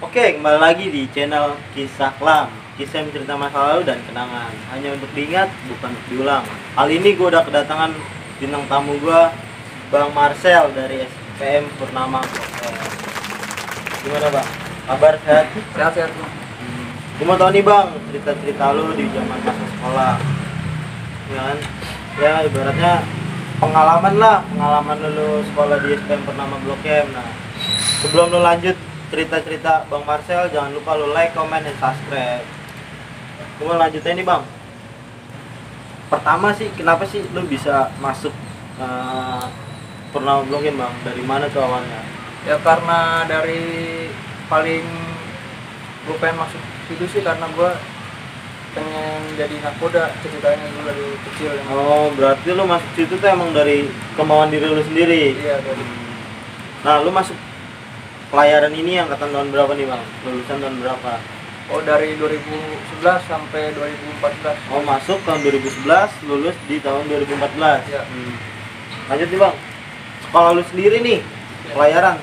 Oke, kembali lagi di channel Kisah Kelam. Kisah yang mencerita masa lalu dan kenangan, hanya untuk diingat, bukan untuk diulang. Kali ini gue udah kedatangan bintang tamu gue, Bang Marcel dari SPM Purnama. Gimana Bang? Kabar sehat? Sehat-sehat. Gue mau tau nih Bang, cerita-cerita lu di zaman masa sekolah. Ya kan? Ya ibaratnya pengalaman lu sekolah di SPM Purnama Blok M. Nah, sebelum lu lanjut cerita-cerita Bang Marcel, jangan lupa lu like, comment, dan subscribe. Gue lanjutnya nih Bang. Pertama sih, kenapa sih lu bisa masuk Purnama Blok M Bang? Dari mana tuh awalnya? Ya karena dari paling gue pengen masuk situ sih karena gue pengen jadi nakoda ceritanya dulu dari kecil. Oh, berarti lu masuk situ tuh emang dari kemauan diri lu sendiri? Iya dari. Nah, lu masuk pelayaran ini angkatan tahun berapa nih Bang? Lulusan tahun berapa? Oh dari 2011 sampai 2014. Oh, masuk tahun 2011, lulus di tahun 2014. Iya. Lanjut nih Bang. Sekolah lu sendiri nih, Ya. pelayaran.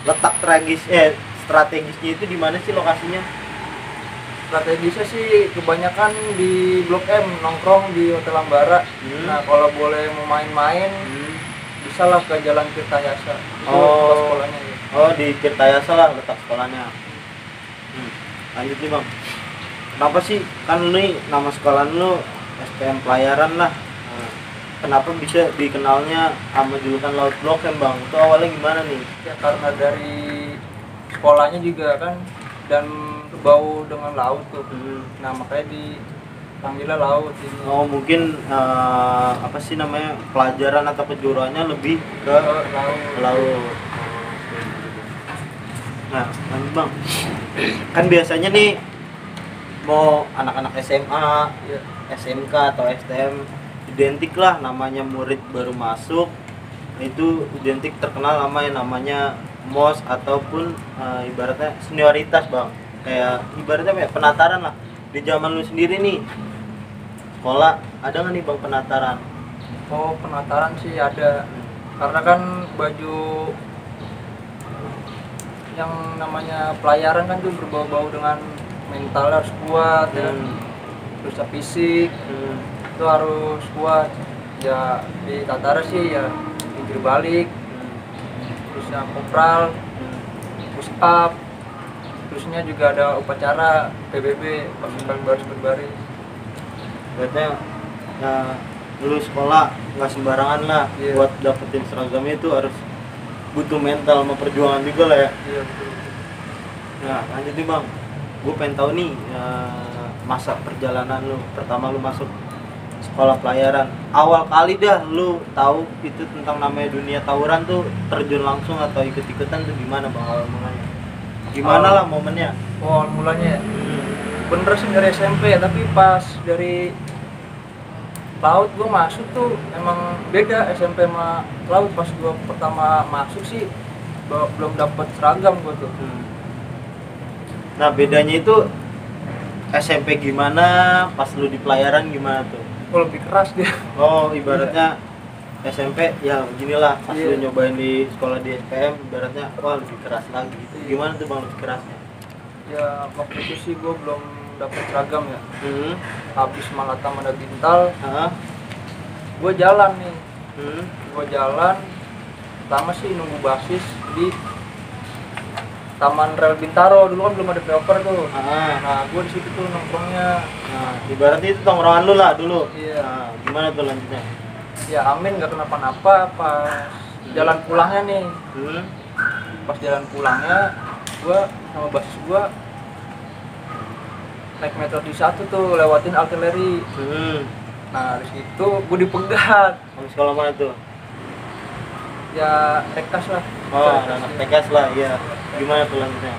Letak strategisnya itu di mana sih lokasinya? Strategisnya sih kebanyakan di Blok M, nongkrong di Hotel Ambara. Nah kalau boleh mau main-main bisa lah ke Jalan Tirtayasa. Itu tempat sekolahnya ya. Oh, di Tirtayasa lah letak sekolahnya. Lanjut nih Bang. Kenapa sih, kan nih nama sekolah lu SPM Pelayaran lah. Nah, kenapa bisa dikenalnya sama julukan Laut Blok M Bang? Itu awalnya gimana nih? Ya karena dari sekolahnya juga kan dan bau dengan laut tuh. Nah makanya dipanggilnya laut ini. Oh, mungkin apa sih namanya, pelajaran atau kejuruannya lebih ke laut. Nah, lanjut Bang. Kan biasanya nih mau anak-anak SMA, Ya. SMK atau STM identik lah namanya murid baru masuk, itu identik terkenal sama yang namanya MOS ataupun ibaratnya senioritas Bang. Kayak ibaratnya kayak penataran lah. Di zaman lu sendiri nih sekolah, ada nggak nih Bang penataran? Oh penataran sih ada, karena kan baju yang namanya pelayaran kan tuh berbau-bau dengan mental harus kuat ya, terus fisik itu harus kuat. Ya di Tatara sih ya pinggir balik, terus yang kopral, push up, terusnya juga ada upacara PBB pasukan baris berbaris. Berarti lu sekolah nggak sembarangan lah. Iya. Buat dapetin seragamnya itu harus butuh mental sama perjuangan juga lah ya. Iya betul. Nah, lanjut nih Bang. Gue pengen tahu nih masa perjalanan lu pertama lu masuk sekolah pelayaran. Awal kali dah lu tahu itu tentang namanya dunia tawuran tuh, terjun langsung atau ikut-ikutan tuh gimana Bang awal mulanya? Gimana lah momennya? Oh mulanya bener sih dari SMP, tapi pas dari laut gue masuk tuh emang beda SMP sama laut. Pas gue pertama masuk sih belum dapet seragam gue tuh. Nah, bedanya itu SMP gimana, pas lu di pelayaran gimana tuh? Oh, lebih keras dia. Oh, ibaratnya SMP ya beginilah, pas Iya. lu nyobain di sekolah di SPM ibaratnya wah lebih keras lagi gitu. Gimana tuh Bang lebih kerasnya? Ya waktu itu sih gue belum dapet seragam ya. Habis Malata Manda Bintal, gue jalan nih. Gue jalan, pertama sih nunggu basis di Taman Rel Bintaro. Dulu kan belum ada flyover tuh. Nah gue di situ tuh nongkrongnya. Nah, ibaratnya itu tongkrongan lu lah dulu. Iya. Nah, gimana tuh lanjutnya? Ya amin nggak kenapa-napa. Pas jalan pulangnya nih, pas jalan pulangnya gue sama basis gue naik metro di satu tuh lewatin artileri. Nah di situ gue dipegat. Kamu sekolah mana tuh? Ya tekas lah. Oh, anak TKS lah, iya. Gimana tuh lanjutnya?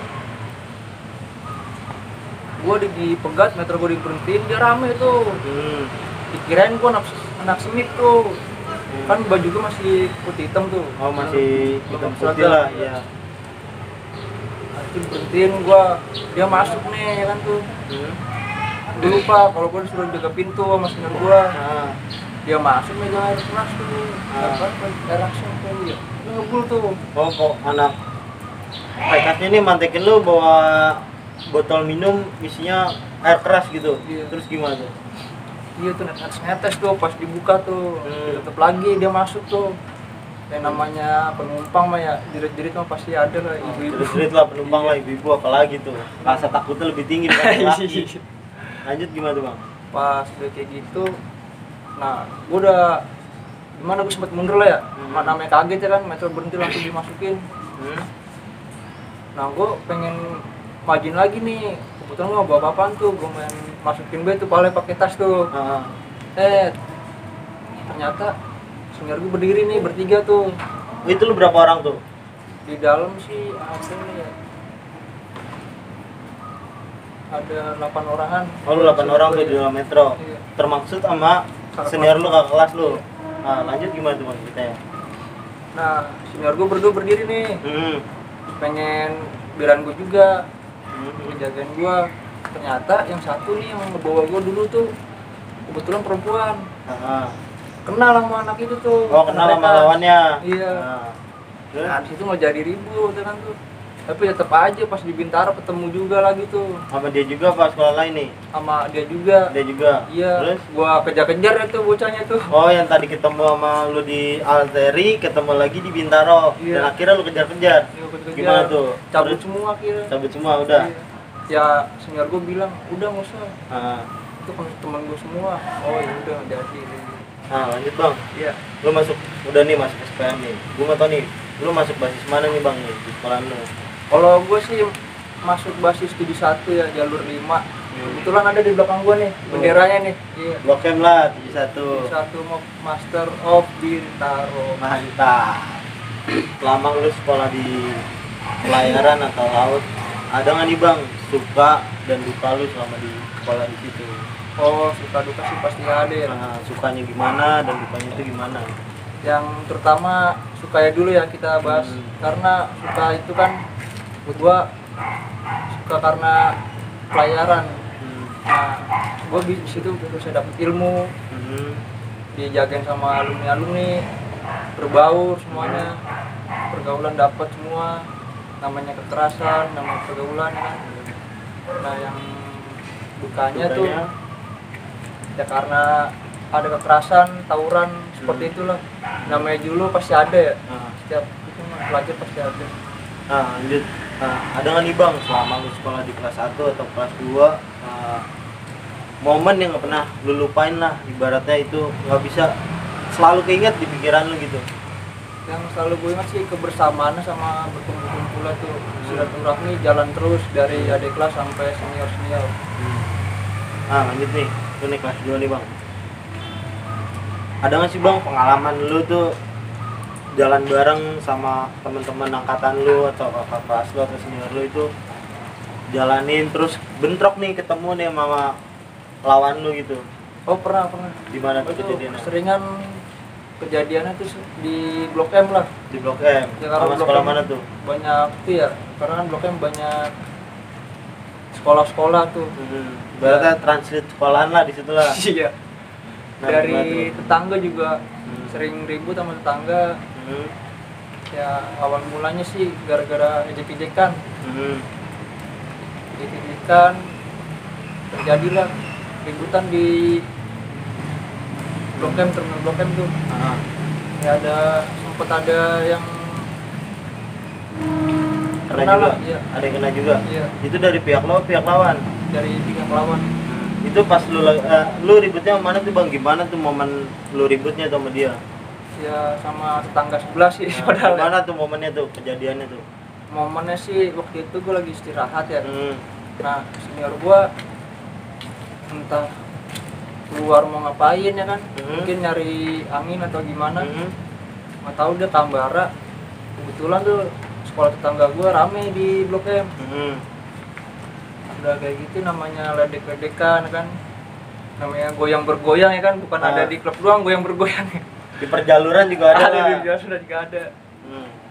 Gue dipegat, metro gue diberhentiin, dia rame tuh. Dikirain gue anak semip tuh. Kan baju gue masih putih hitam tuh. Oh, masih hitam Belum putih seragam. lah, iya. Nanti berhentiin gue, dia masuk nih ya kan tuh. Gue lupa kalau gue disuruh jaga pintu sama senior gue. Dia masuk megang air keras tuh. Air keras tuh dia ngebul tuh. Oh, kok anak Bekasnya nih mantekin lu bawa botol minum isinya air keras gitu. Iya. Terus gimana tuh? Iya tuh netes tuh pas dibuka tuh ditutup lagi dia masuk tuh. Yang namanya penumpang mah ya jerit-jerit mah pasti ada lah ibu-ibu. Jerit lah penumpang lah, ibu-ibu apalagi tuh. Rasa takutnya lebih tinggi daripada laki. Lanjut gimana tuh bang? Pas udah kayak gitu, nah gua udah gimana gue sempet mundur lah ya. Namanya kaget ya kan, metro berhenti langsung dimasukin. Nah gue pengen majuin lagi nih, kebetulan gue bawa apaan tuh, gue main masukin B tuh paling pakai tas tuh. Ternyata senior gue berdiri nih bertiga tuh. Itu lu berapa orang tuh? Di dalam sih ada nih ya, ada 8 orangan. Oh lu 8 orang tuh di dalam metro. Iya. Termaksud sama senior lu kakak kelas lu. Nah lanjut gimana tuh bang ceritanya? Nah senior gue berdua berdiri nih, pengen biaran gue juga, ngejagain gue. Ternyata yang satu nih yang ngebawa gue dulu tuh kebetulan perempuan. Kenal sama anak itu tuh. Oh kenal sama lawannya. Iya. Nah di situ nggak jadi ribut kan tuh. Tapi tetap aja pas di Bintaro ketemu juga lagi tuh. Sama dia juga pas sekolah lain nih? Sama dia juga. Dia juga? Iya. Terus? Gua kejar-kejar itu bocahnya tuh. Oh yang tadi ketemu sama lu di Alteri, ketemu lagi di Bintaro. Iya. Dan akhirnya lu kejar-kejar. Iya, kejar. Gimana tuh? Cabut Terus? semua akhirnya. Cabut semua udah? Iya. Ya senior gue bilang udah nggak usah. Itu teman gue semua. Oh ya udah jadi. Nah lanjut bang. Iya. Lu masuk, udah nih masuk SPM nih. Gue nggak tau nih, lu masuk basis mana nih bang nih di sekolah lu? Kalau gue sih masuk basis 71 ya, jalur 5. Kebetulan ada di belakang gue nih, benderanya nih. Iya. Blok M lah, 71. Satu Master of Bintaro. Mantap. Selama lu sekolah di pelayaran atau laut, ada nggak nih bang suka dan duka lu selama di sekolah di situ? Oh, suka duka sih pasti ada ya. Nah, sukanya gimana dan dukanya itu gimana? Yang terutama suka ya dulu ya kita bahas, karena suka itu kan gua suka karena pelayaran. Nah, gua di situ bisa dapet ilmu, dijagain sama alumni-alumni, berbaur semuanya, pergaulan dapat semua, namanya kekerasan, namanya pergaulan kan. Nah yang dukanya tuh ya karena ada kekerasan, tawuran seperti itulah. Namanya dulu pasti ada ya. Setiap itu pelajar pasti ada. Nah lanjut, ada nggak nih bang selama lu sekolah di kelas 1 atau kelas 2 momen yang nggak pernah lu lupain lah, ibaratnya itu nggak bisa selalu keinget di pikiran lu gitu? Yang selalu gue ingat sih kebersamaan sama berkumpul-kumpul tuh, silaturahmi jalan terus dari adik kelas sampai senior-senior. Nah lanjut nih, lu nih kelas 2 nih bang. Ada nggak sih bang pengalaman lu tuh jalan bareng sama teman-teman angkatan lu atau kakak kelas lu atau senior lu itu jalanin terus bentrok nih, ketemu nih sama lawan lu gitu? Oh pernah. Di mana tuh Itu kejadiannya? seringan kejadiannya tuh di Blok M lah. Di Blok M. Ya, karena Sama Blok sekolah M mana tuh? Banyak tuh ya, karena kan Blok M banyak sekolah-sekolah tuh. Berarti transit sekolahan lah di situ lah. Iya. Nah, Dari gimana tuh? tetangga juga sering ribut sama tetangga. Ya awal mulanya sih gara-gara ejek-ejekan. Ejek-ejekan, terjadilah ributan di Blok M, terminal Blok M tuh. Ya sempet ada yang Kena kena juga? lah, iya. Ada yang kena juga? Iya. Itu dari pihak lo, pihak lawan? Dari pihak lawan. Itu pas lu ributnya mana tuh bang? Gimana tuh momen lu ributnya sama dia? Ya sama tetangga sebelah sih. Nah, Padahal gimana tuh momennya tuh, kejadiannya tuh? momennya sih waktu itu gue lagi istirahat ya. Nah senior gue entah keluar mau ngapain ya kan, mungkin nyari angin atau gimana, nggak tahu dia Tambara. Kebetulan tuh sekolah tetangga gue rame di Blok M. Udah kayak gitu namanya ledek-ledekan kan, namanya goyang bergoyang ya kan, bukan ada di klub doang goyang bergoyang. Di perjaluran juga ada lah. Di perjaluran sudah juga ada.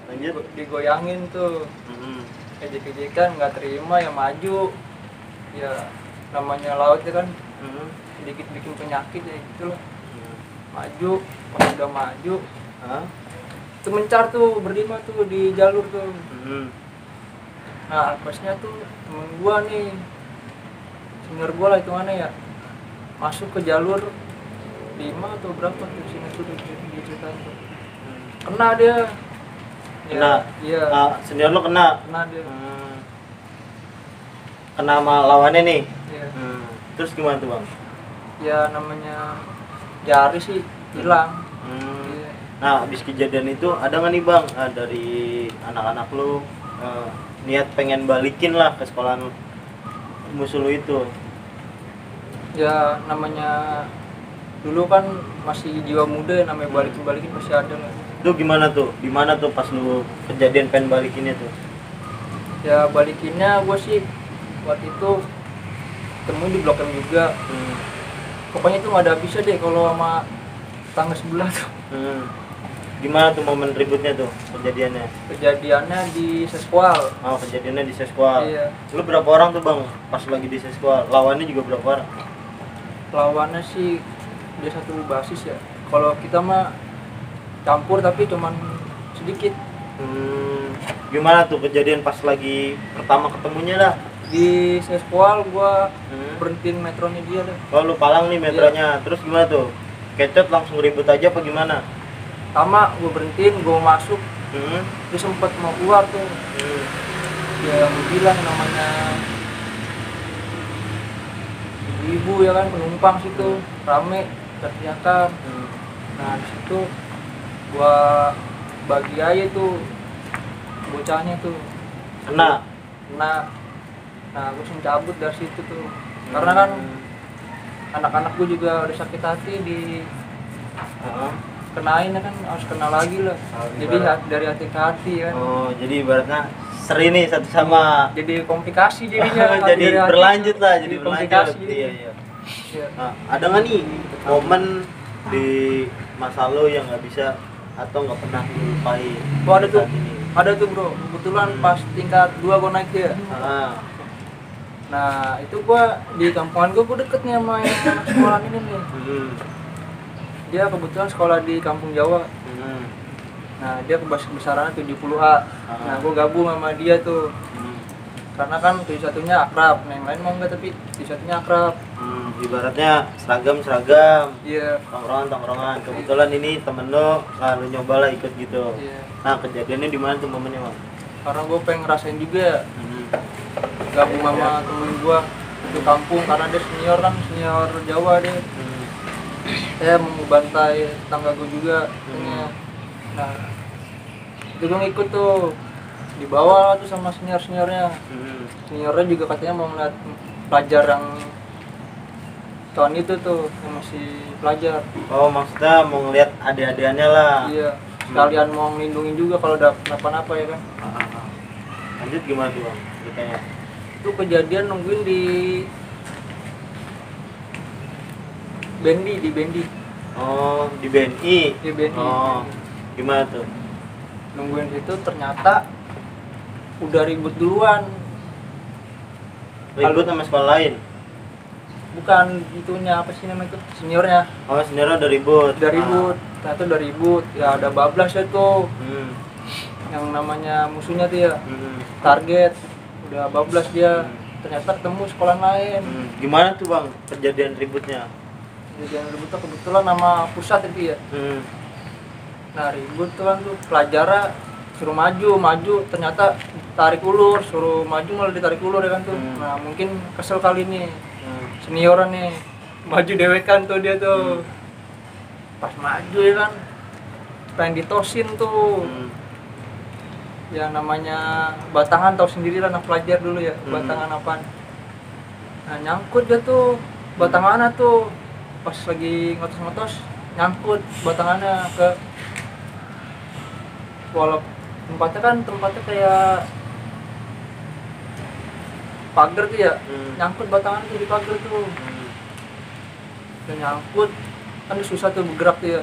Lanjut. Digoyangin tuh, ejek-ejekan, nggak terima ya maju. Ya namanya laut ya kan, sedikit bikin penyakit ya gitulah. Maju, pas udah maju, itu mencar tuh berlima tuh di jalur tuh. Nah apesnya tuh temen gua nih, senior gua lah itu mana ya, masuk ke jalur 5 atau berapa tuh sini tuh diceritain tuh. Kena dia. Kena. Iya. Senior lo kena. Kena dia. Kena sama lawannya nih. Iya. Terus gimana tuh bang? Ya namanya jari sih hilang. Iya. Nah habis kejadian itu ada nggak nih bang dari anak-anak lu niat pengen balikin lah ke sekolah musuh lu itu? Ya namanya dulu kan masih jiwa muda ya, namanya balikin pasti ada lah. Itu gimana tuh? Dimana tuh pas lu kejadian pengen balikinnya tuh? Ya balikinnya gue sih waktu itu ketemu di Blok M juga. Pokoknya itu nggak ada habisnya deh kalau sama tangga sebelah tuh. Gimana tuh momen ributnya tuh kejadiannya? Kejadiannya di Seskual. Oh kejadiannya di Seskual. Iya. Lu berapa orang tuh bang pas lagi di Seskual? Lawannya juga berapa orang? Lawannya sih dia satu basis ya. Kalau kita mah campur tapi cuman sedikit. Gimana tuh kejadian pas lagi pertama ketemunya dah? Di Seskual gua berhentiin metronya dia dah. Oh lu palang nih metronya. Terus gimana tuh? Kecet langsung ribut aja apa gimana? Sama gua berhentiin, gua masuk. Dia sempet mau keluar tuh. Ya gua bilang namanya ibu ya kan, penumpang situ rame teriakan. Nah di situ gua bagi aja tuh bocahnya tuh Kena. nah gue langsung cabut dari situ tuh karena kan anak-anak gue juga udah sakit hati di kenain kan, harus kena lagi lah. Jadi dari hati ke hati kan. Oh jadi ibaratnya seri nih satu sama. Jadi komplikasi jadinya. Jadi berlanjut lah, jadi komplikasi. Iya. Nah, ada nggak nih momen di masa lo yang nggak bisa atau nggak pernah lupain? Oh ada tuh. Ada tuh bro, kebetulan pas tingkat 2 gue naik ya. Nah itu gua di kampungan gua deket nih sama yang anak sekolah ini nih. Dia kebetulan sekolah di Kampung Jawa. Nah dia kebesarannya 70A. Nah gua gabung sama dia tuh. Karena kan 71-nya akrab, yang lain mau enggak tapi 71-nya akrab. Ibaratnya seragam. Iya. Tongkrongan. Kebetulan ini temen lo, lu nyoba lah ikut gitu. Iya. Nah kejadiannya di mana tuh momennya bang? Karena gue pengen ngerasain juga gabung sama temen gue ke kampung karena dia senior kan, senior Jawa deh. Saya mau bantai tetangga gue juga. Nah itu gue ngikut tuh, dibawa tuh sama seniornya. Seniornya juga katanya mau ngeliat pelajar yang tahun itu tuh yang masih pelajar. Oh maksudnya mau ngeliat adik-adikannya lah. Iya, sekalian mau ngelindungin juga kalau ada kenapa-napa ya kan. Lanjut gimana tuh bang ceritanya? Itu kejadian nungguin di Bendi. Oh di BNI. Di BNI. Oh gimana tuh? Nungguin itu ternyata udah ribut duluan. Ribut sama sekolah lain? Bukan itunya, apa sih namanya itu? Seniornya. Oh seniornya udah ribut? Udah ribut, ternyata udah ribut. Ya ada bablas ya tuh. Yang namanya musuhnya tuh ya. Target, udah bablas dia. Ternyata ketemu sekolah lain. Gimana tuh bang kejadian ributnya? Kejadian ributnya kebetulan nama pusat itu ya. Nah ribut tuh kan tuh pelajaran suruh maju, ternyata tarik ulur, suruh maju malah ditarik ulur ya kan tuh. Nah mungkin kesel kali ini senioran nih, maju dewekan tuh dia tuh. Pas maju ya kan pengen ditosin tuh. Yang namanya batangan tahu sendiri lah, anak pelajar dulu ya. Batangan apaan. Nah nyangkut dia tuh batangannya tuh, pas lagi ngotos-ngotos nyangkut batangannya ke, walau tempatnya kayak pagar tuh ya. Nyangkut batangannya tuh di pagar tuh. Dan nyangkut kan susah tuh bergerak tuh ya.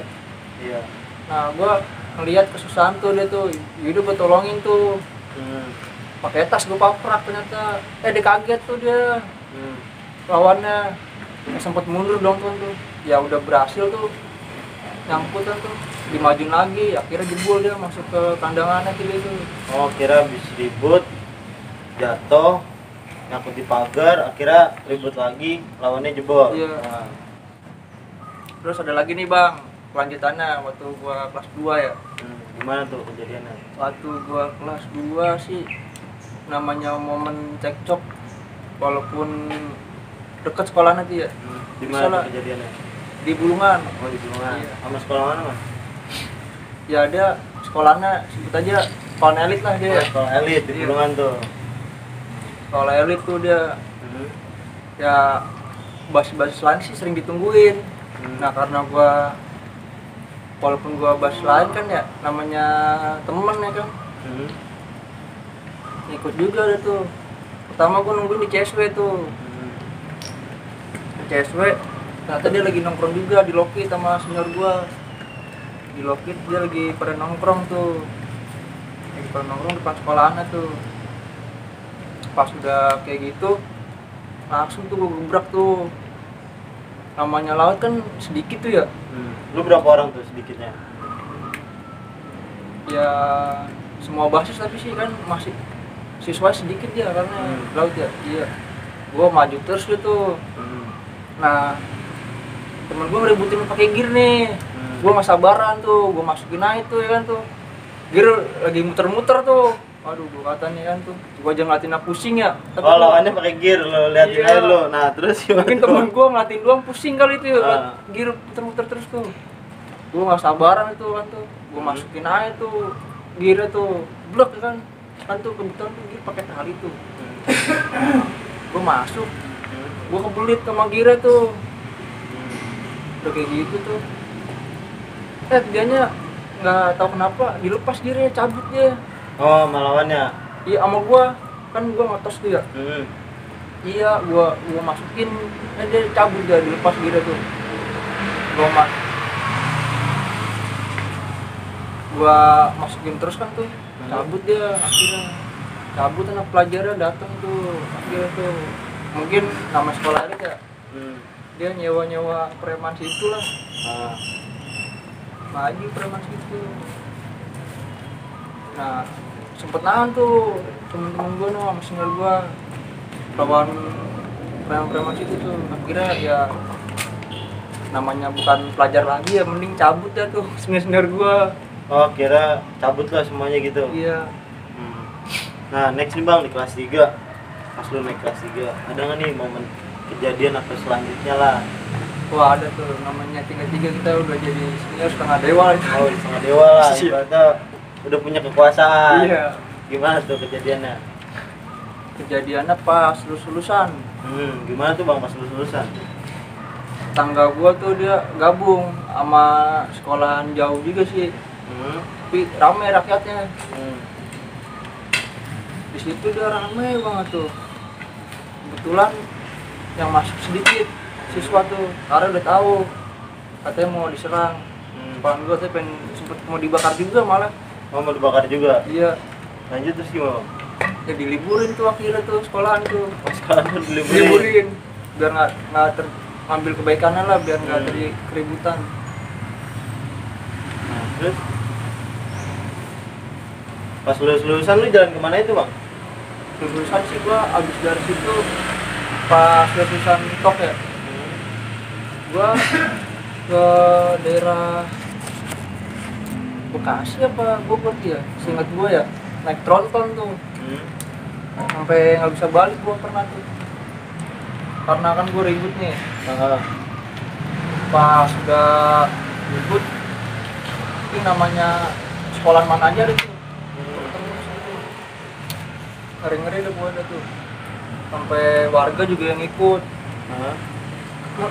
Iya. Nah gua ngelihat kesusahan tuh dia tuh, hidup gue tolongin tuh. Pakai tas gue paprak ternyata. Dia kaget tuh dia. Lawannya sempat mundur dong tuh. Ya udah berhasil tuh. Nyangkut tuh. Dimajuin lagi, akhirnya jebol dia masuk ke kandangannya tuh dia tuh. Oh kira habis ribut jatuh, nyangkut di pagar, akhirnya ribut lagi, lawannya jebol. Iya. Nah, Terus ada lagi nih bang, kelanjutannya waktu gua kelas 2 ya. gimana tuh kejadiannya? Waktu gua kelas 2 sih namanya momen cekcok, walaupun deket sekolah nanti ya. Di mana Misalnya tuh kejadiannya? di Bulungan. Oh, di Bulungan. Iya. Sama sekolah mana, Mas? Ya ada sekolahnya, sebut aja sekolah elit lah dia. Oh, sekolah elit di Iya. Bulungan tuh. Sekolah elit tuh dia ya basis lain sih sering ditungguin. Nah karena gua walaupun gua basis lain kan ya namanya temen ya kan, ikut juga ada tuh. Pertama gua nungguin di CSW tuh, di CSW ternyata dia lagi nongkrong juga di Lokit sama senior gua. Di Lokit dia lagi pada nongkrong tuh, lagi pada nongkrong depan sekolahannya tuh. Pas udah kayak gitu langsung tuh gua gebrak tuh. Namanya laut kan sedikit tuh ya. Lu berapa orang tuh sedikitnya? Ya semua basis tapi sih kan masih siswa sedikit ya karena laut ya. Iya. Gua maju terus gitu. Nah, temen gua ngeributin pakai gear nih. Gua nggak sabaran tuh, gua masukin aja tuh ya kan tuh. Gear lagi muter-muter tuh. Aduh, gua katanya kan tuh. Gua aja ngeliatin aku pusing ya. Tapi Oh, lawannya pakai gear, lo liatin Iya. aja lo. Nah, terus gimana? mungkin temen gua ngeliatin doang pusing kali itu ya. Ah. Gear muter-muter terus tuh. Gua nggak sabaran itu kan tuh. Gua masukin aja tuh gear tuh. Blok kan. Kan tuh kebetulan tuh gear pakai tali tuh. Gua masuk. Gua kebelit sama gear tuh. Udah kayak gitu tuh. Dianya nggak tahu kenapa dilepas gearnya, cabut dia. Oh, malawannya. Iya sama gua, kan gua ngotos tuh ya. Iya, gua masukin, dia cabut dia, dilepas gear tuh. Gua masukin terus kan tuh, cabut dia akhirnya. Cabut anak pelajarnya datang tuh, akhirnya tuh. Mungkin nama sekolah elit ya. Dia nyewa preman situ lah. Maju preman situ. Nah, sempet nahan tuh temen-temen gua sama senior gua lawan preman situ tuh. Akhirnya ya namanya bukan pelajar lagi ya, mending cabut ya tuh senior gua. Oh, kira cabut lah semuanya gitu. Iya. Nah, next nih Bang, di kelas 3. Pas lu naik kelas 3, ada nggak nih momen kejadian atau selanjutnya lah? Wah ada tuh, namanya tingkat 3 kita udah jadi senior setengah dewa itu. Oh, setengah dewa lah, ibaratnya udah punya kekuasaan. Iya. Gimana tuh kejadiannya? Kejadiannya pas lulusan. Gimana tuh Bang pas lulusan? Tangga gua tuh dia gabung sama sekolahan jauh juga sih. Tapi rame rakyatnya. Di situ dia rame banget tuh. Kebetulan yang masuk sedikit siswa tuh, karena udah tahu katanya mau diserang. Sekolahan gua tuh sempet mau dibakar juga malah. Oh, mau dibakar juga? Iya. Lanjut terus gimana? Ya diliburin tuh akhirnya tuh sekolahan tuh. Sekarang tuh Diliburin biar nggak ngambil kebaikannya lah, biar nggak terjadi keributan. Nah, terus pas lulusan lu jalan kemana itu Bang? Lulusan sih gua abis dari situ pas lulusan tok ya, gua ke daerah Bekasi apa Bogor ya, seingat gua ya, naik tronton tuh sampai nggak bisa balik gua pernah tuh karena kan gua ribut nih. Pas udah ribut ini namanya sekolah mana aja deh tuh, ngeri-ngeri deh gua ada tuh, sampai warga juga yang ikut.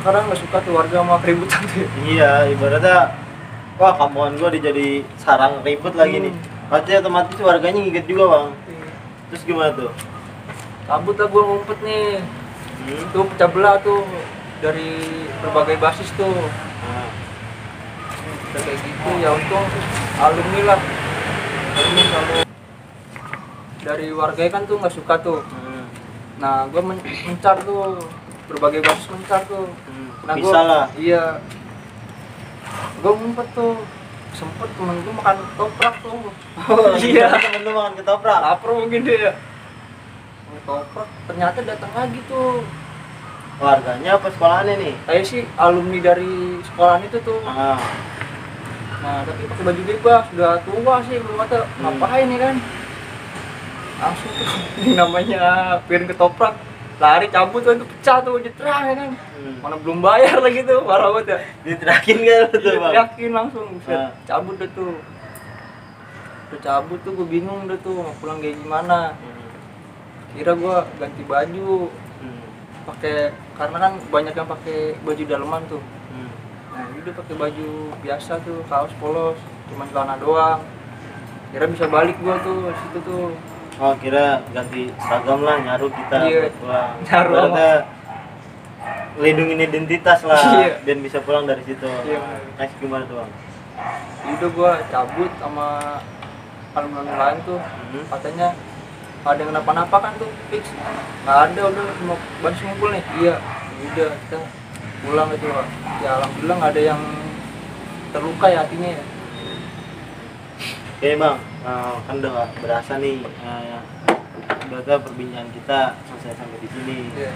Kadang nggak suka tuh warga sama keributan tuh. Iya, ibaratnya wah kampungan gua jadi sarang ribut lagi nih. Pasti otomatis warganya ngikut juga Bang. Terus gimana tuh? Kabut lah gua ngumpet nih. Tuh pecah belah tuh dari berbagai basis tuh. Udah kayak gitu ya, untung alumni lah. Alumni selalu dari warga kan tuh nggak suka tuh. Nah gua mencar tuh berbagai basis, mencar tuh. Nah bisa lah. Iya. Gua ngumpet tuh. Sempet temen gua makan ketoprak tuh. Iya, temen lu makan ketoprak. Lapar mungkin dia. ketoprak ternyata datang lagi tuh Warganya apa sekolahannya nih? kayak sih alumni dari sekolahan itu tuh. Ah, Nah tapi pakai baju bebas, udah tua sih, belum kata ngapain nih kan. Langsung tuh namanya piring ketoprak, lari cabut tuh, itu pecah tuh, jetrang ya kan. Mana belum bayar lagi tuh, parah banget ya. diterakin kan lu tuh bang? Yakin langsung, buset, Ah. cabut deh tuh. Udah cabut tuh, gue bingung deh tuh, mau pulang kayak gimana. Kira gue ganti baju, pakai, karena kan banyak yang pakai baju daleman tuh. Nah udah pakai baju biasa tuh, kaos polos, cuman celana doang. Kira bisa balik gua tuh situ tuh. Oh kira ganti seragam lah, nyaru kita Iya, buat pulang. nyaru Ibaratnya lindungin identitas lah, Iya. dan bisa pulang dari situ. Iya. Next gimana tuh bang? Udah gua cabut sama alumni lain tuh, katanya ada yang kenapa-napa kan tuh, fix. Nggak ada, udah semua baru ngumpul nih. Iya, udah kita pulang itu. Ya alhamdulillah nggak ada yang terluka ya hatinya ya. Oke bang, kan udah nggak berasa nih. Berarti perbincangan kita selesai sampai di sini. Iya.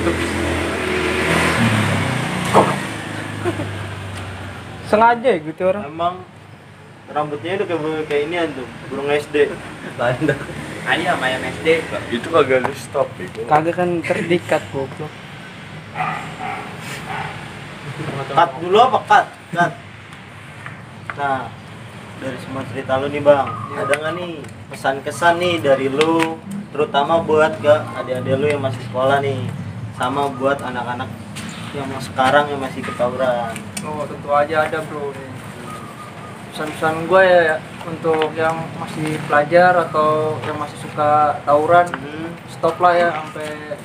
Untuk Sengaja ya gitu orang. Emang rambutnya udah kayak ini tuh, burung SD. Tanda. Ini sama yang SD. Itu kagak di stop itu. Kagak kan terdikat goblok. Cut dulu apa cut? Cut. Nah, dari semua cerita lu nih bang, ada nggak nih pesan-kesan nih dari lu, terutama buat ke adik-adik lu yang masih sekolah nih, sama buat anak-anak yang sekarang yang masih ketawuran? Oh tentu aja ada bro nih. Pesan-pesan gue ya untuk yang masih pelajar atau yang masih suka tawuran, stop lah ya sampai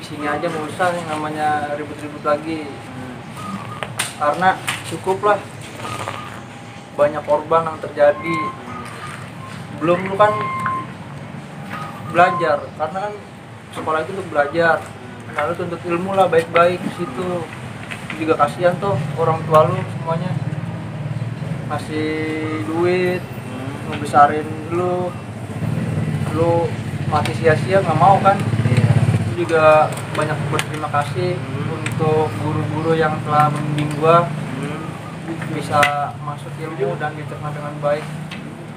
di sini aja, nggak usah yang namanya ribut-ribut lagi. Karena cukup lah, banyak korban yang terjadi. Belum lu kan belajar, karena kan sekolah itu untuk belajar. Nah lu tuntut ilmu lah baik-baik di situ. Juga kasihan tuh orang tua lu semuanya ngasih duit, ngebesarin lu mati sia-sia nggak mau kan. Lu juga banyak berterima kasih untuk guru-guru yang telah membimbing gua bisa masuk ilmu dan dicerna dengan baik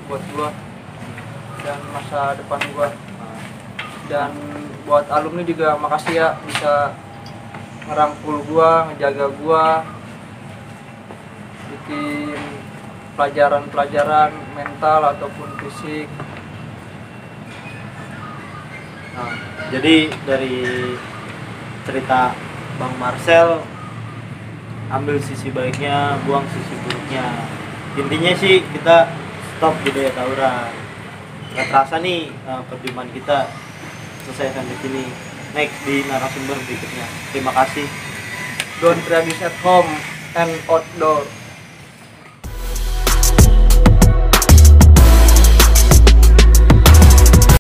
buat gua dan masa depan gua. Dan buat alumni juga makasih ya, bisa ngerangkul gua, ngejaga gua, bikin pelajaran-pelajaran mental ataupun fisik. Nah, jadi dari cerita Bang Marcel, ambil sisi baiknya, buang sisi buruknya. Intinya sih kita stop budaya tawuran. Gak terasa nih perjumpaan kita selesai sampai sini. Next di narasumber berikutnya. Terima kasih. Don't practice at home and outdoor.